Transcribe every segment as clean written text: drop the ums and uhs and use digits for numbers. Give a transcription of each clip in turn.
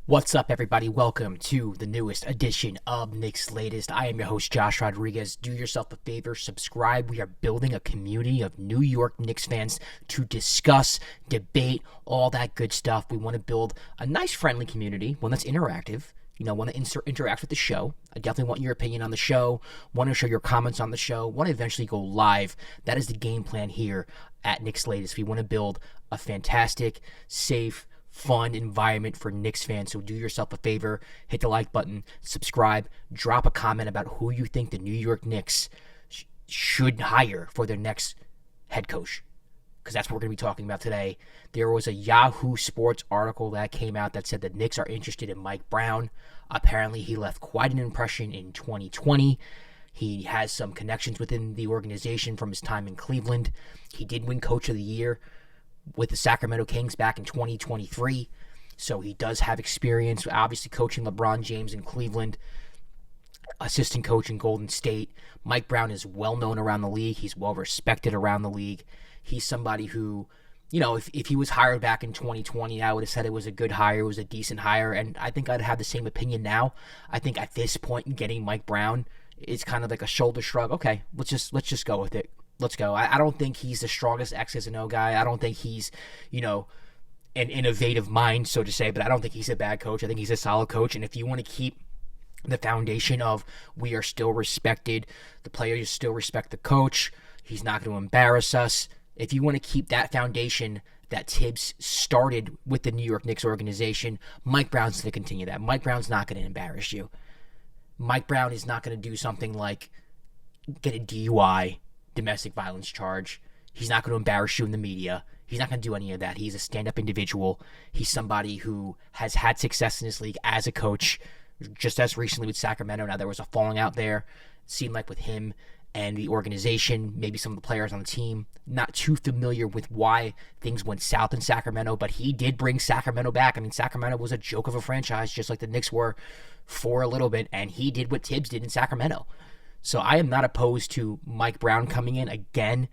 What's up, everybody? Welcome to the newest edition of Knicks Latest. I am your host, Josh Rodriguez. Do yourself a favor, subscribe. We are building a community of New York Knicks fans to discuss, debate, all that good stuff. We want to build a nice, friendly community, one that's interactive. Want to interact with the show. I definitely want your opinion on the show. Want to show your comments on the show. Want to eventually go live. That is the game plan here at Knicks Latest. We want to build a fantastic, safe, fun environment for Knicks fans. So do yourself a favor, hit the like button, subscribe, drop a comment about who you think the New York Knicks should hire for their next head coach, because that's what we're going to be talking about today. There was a Yahoo Sports article that came out that said the Knicks are interested in Mike Brown. Apparently, he left quite an impression in 2020. He has some connections within the organization from his time in Cleveland. He did win Coach of the Year with the Sacramento Kings back in 2023. So he does have experience, obviously coaching LeBron James in Cleveland, assistant coach in Golden State. Mike Brown is well known around the league. He's well respected around the league. He's somebody who, if he was hired back in 2020, I would have said it was a good hire, it was a decent hire, and I think I'd have the same opinion now. I think at this point, getting Mike Brown is kind of like a shoulder shrug. Okay, let's just go with it. Let's go. I don't think he's the strongest X's and O guy. I don't think he's, an innovative mind, so to say, but I don't think he's a bad coach. I think he's a solid coach. And if you want to keep the foundation of we are still respected, the players still respect the coach, he's not going to embarrass us. If you want to keep that foundation that Tibbs started with the New York Knicks organization, Mike Brown's going to continue that. Mike Brown's not going to embarrass you. Mike Brown is not going to do something like get a DUI, domestic violence charge. He's not going to embarrass you in the media. He's not going to do any of that. He's a stand-up individual. He's somebody who has had success in this league as a coach, just as recently with Sacramento. Now, there was a falling out there. It seemed like with him and the organization, maybe some of the players on the team, not too familiar with why things went south in Sacramento, but he did bring Sacramento back. I mean, Sacramento was a joke of a franchise, just like the Knicks were for a little bit, and he did what Tibbs did in Sacramento. So I am not opposed to Mike Brown coming in. Again,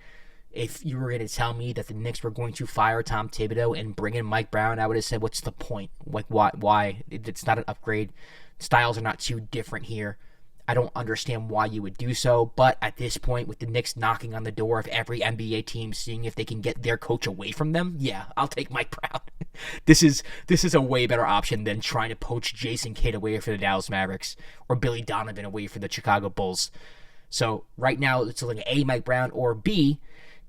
if you were going to tell me that the Knicks were going to fire Tom Thibodeau and bring in Mike Brown, I would have said, what's the point? Like, why? It's not an upgrade. Styles are not too different here. I don't understand why you would do so, but at this point, with the Knicks knocking on the door of every NBA team, seeing if they can get their coach away from them, yeah, I'll take Mike Brown. This is a way better option than trying to poach Jason Kidd away for the Dallas Mavericks or Billy Donovan away for the Chicago Bulls. So right now, it's like A, Mike Brown, or B,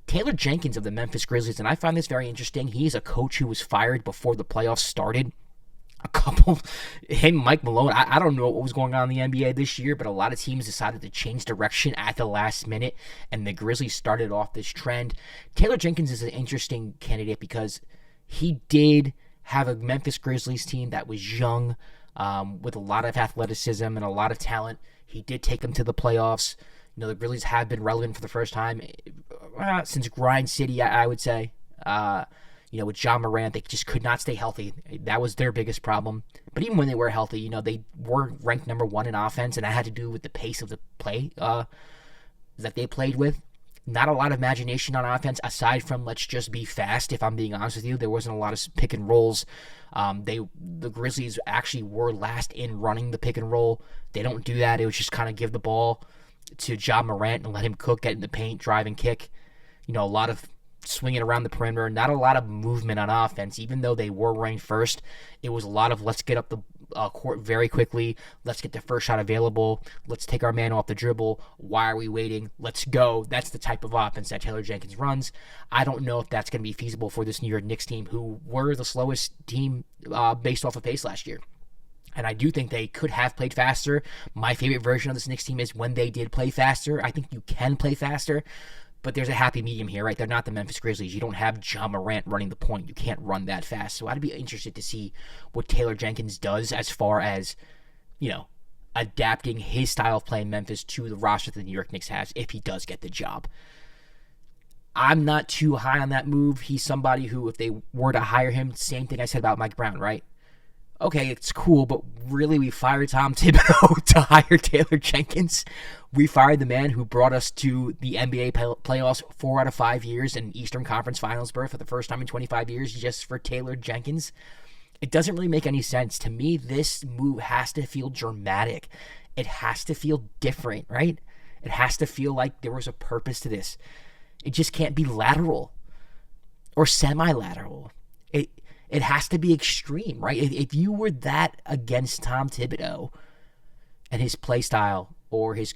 Taylor Jenkins of the Memphis Grizzlies, and I find this very interesting. He's a coach who was fired before the playoffs started. Mike Malone, I don't know what was going on in the NBA this year, but a lot of teams decided to change direction at the last minute, and the Grizzlies started off this trend. Taylor Jenkins is an interesting candidate because he did have a Memphis Grizzlies team that was young, with a lot of athleticism and a lot of talent. He did take them to the playoffs. The Grizzlies have been relevant for the first time since Grind City, I would say. With John Morant, they just could not stay healthy. That was their biggest problem. But even when they were healthy, they were ranked number one in offense, and that had to do with the pace of the play that they played with. Not a lot of imagination on offense, aside from let's just be fast, if I'm being honest with you. There wasn't a lot of pick and rolls. The Grizzlies actually were last in running the pick and roll. They don't do that. It was just kind of give the ball to John Morant and let him cook, get in the paint, drive and kick. A lot of swinging around the perimeter, not a lot of movement on offense. Even though they were ranked first, it was a lot of let's get up the court very quickly, let's get the first shot available, let's take our man off the dribble, why are we waiting, let's go. That's the type of offense that Taylor Jenkins runs. I don't know if that's going to be feasible for this New York Knicks team, who were the slowest team based off of pace last year. And I do think they could have played faster. My favorite version of this Knicks team is when they did play faster. I think you can play faster, but there's a happy medium here, right? They're not the Memphis Grizzlies. You don't have John Morant running the point. You can't run that fast. So I'd be interested to see what Taylor Jenkins does as far as, adapting his style of play in Memphis to the roster that the New York Knicks has if he does get the job. I'm not too high on that move. He's somebody who, if they were to hire him, same thing I said about Mike Brown, right? Okay, it's cool, but really we fired Tom Thibodeau to hire Taylor Jenkins. We fired the man who brought us to the NBA playoffs 4 out of 5 years and Eastern Conference Finals berth for the first time in 25 years just for Taylor Jenkins. It doesn't really make any sense. To me, this move has to feel dramatic. It has to feel different, right? It has to feel like there was a purpose to this. It just can't be lateral or semi-lateral. It has to be extreme, right? If you were that against Tom Thibodeau and his play style or his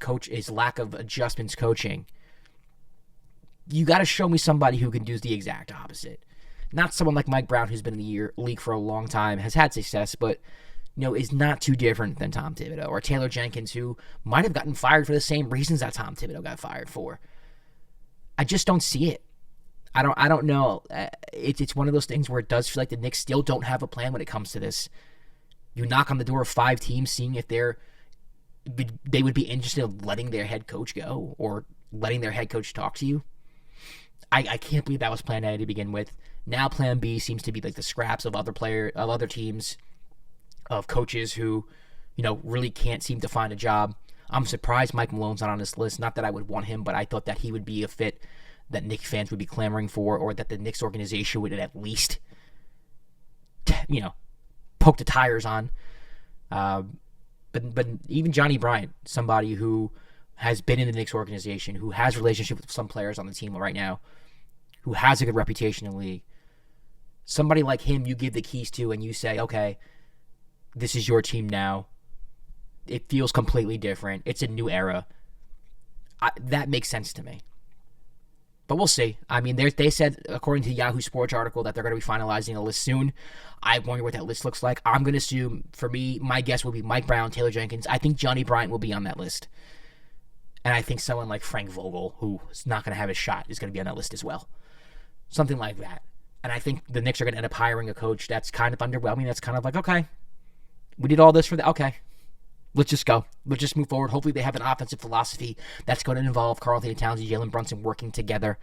lack of adjustments coaching, you got to show me somebody who can do the exact opposite. Not someone like Mike Brown, who's been in the league for a long time, has had success, but is not too different than Tom Thibodeau. Or Taylor Jenkins, who might have gotten fired for the same reasons that Tom Thibodeau got fired for. I just don't see it. I don't know. It's one of those things where it does feel like the Knicks still don't have a plan when it comes to this. You knock on the door of 5 teams, seeing if they would be interested in letting their head coach go or letting their head coach talk to you. I can't believe that was plan A to begin with. Now plan B seems to be like the scraps of other teams, of coaches who, really can't seem to find a job. I'm surprised Mike Malone's not on this list. Not that I would want him, but I thought that he would be a fit that Knicks fans would be clamoring for, or that the Knicks organization would at least, poke the tires on. But even Johnny Bryant, somebody who has been in the Knicks organization, who has a relationship with some players on the team right now, who has a good reputation in the league, somebody like him you give the keys to and you say, okay, this is your team now. It feels completely different. It's a new era. That makes sense to me. But we'll see. I mean, they said, according to the Yahoo Sports article, that they're going to be finalizing a list soon. I wonder what that list looks like. I'm going to assume, for me, my guess will be Mike Brown, Taylor Jenkins. I think Johnny Bryant will be on that list. And I think someone like Frank Vogel, who is not going to have a shot, is going to be on that list as well. Something like that. And I think the Knicks are going to end up hiring a coach that's kind of underwhelming. That's kind of like, okay, we did all this for okay. Let's just go. Let's just move forward. Hopefully they have an offensive philosophy that's going to involve Karl-Anthony Towns and Jalen Brunson working together,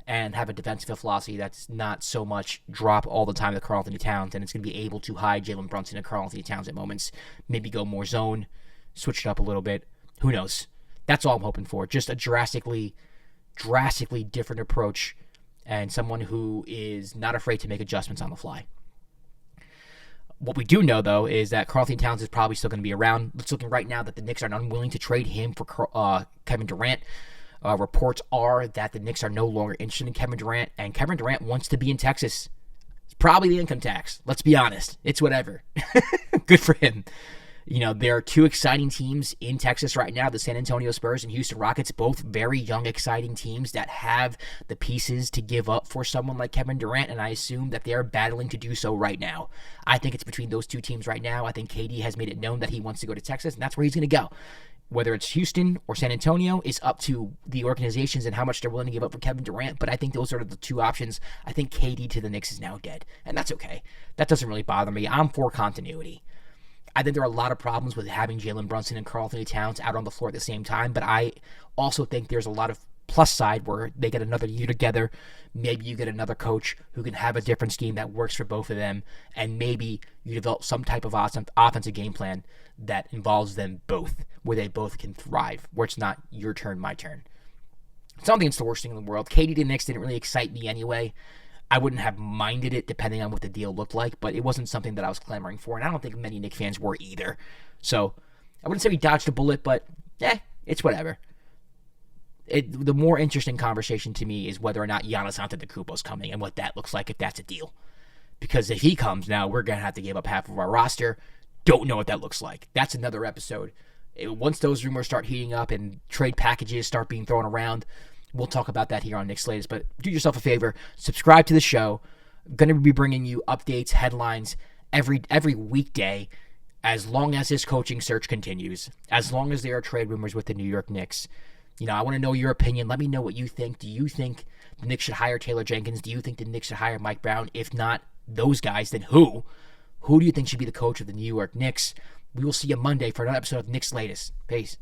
and have a defensive philosophy that's not so much drop all the time to Karl-Anthony Towns, and it's going to be able to hide Jalen Brunson and Karl-Anthony Towns at moments. Maybe go more zone, switch it up a little bit. Who knows? That's all I'm hoping for. Just a drastically different approach, and someone who is not afraid to make adjustments on the fly. What we do know, though, is that Karl-Anthony Towns is probably still going to be around. It's looking right now that the Knicks are unwilling to trade him for Kevin Durant. Reports are that the Knicks are no longer interested in Kevin Durant, and Kevin Durant wants to be in Texas. It's probably the income tax. Let's be honest. It's whatever. Good for him. There are 2 exciting teams in Texas right now, the San Antonio Spurs and Houston Rockets, both very young, exciting teams that have the pieces to give up for someone like Kevin Durant, and I assume that they are battling to do so right now. I think it's between those 2 teams right now. I think KD has made it known that he wants to go to Texas, and that's where he's going to go. Whether it's Houston or San Antonio is up to the organizations and how much they're willing to give up for Kevin Durant, but I think those are the 2 options. I think KD to the Knicks is now dead, and that's okay. That doesn't really bother me. I'm for continuity. I think there are a lot of problems with having Jalen Brunson and Karl-Anthony Towns out on the floor at the same time, but I also think there's a lot of plus side where they get another year together. Maybe you get another coach who can have a different scheme that works for both of them, and maybe you develop some type of offensive game plan that involves them both, where they both can thrive, where it's not your turn, my turn. I don't think it's the worst thing in the world. KD to Knicks didn't really excite me anyway. I wouldn't have minded it depending on what the deal looked like, but it wasn't something that I was clamoring for, and I don't think many Knicks fans were either. So I wouldn't say we dodged a bullet, but it's whatever. The more interesting conversation to me is whether or not Giannis Antetokounmpo's coming and what that looks like if that's a deal. Because if he comes now, we're going to have to give up half of our roster. Don't know what that looks like. That's another episode. Once those rumors start heating up and trade packages start being thrown around, we'll talk about that here on Knicks Latest. But do yourself a favor, subscribe to the show. I'm going to be bringing you updates, headlines every weekday as long as this coaching search continues, as long as there are trade rumors with the New York Knicks. I want to know your opinion. Let me know what you think. Do you think the Knicks should hire Taylor Jenkins? Do you think the Knicks should hire Mike Brown? If not those guys, then who? Who do you think should be the coach of the New York Knicks? We will see you Monday for another episode of Knicks Latest. Peace.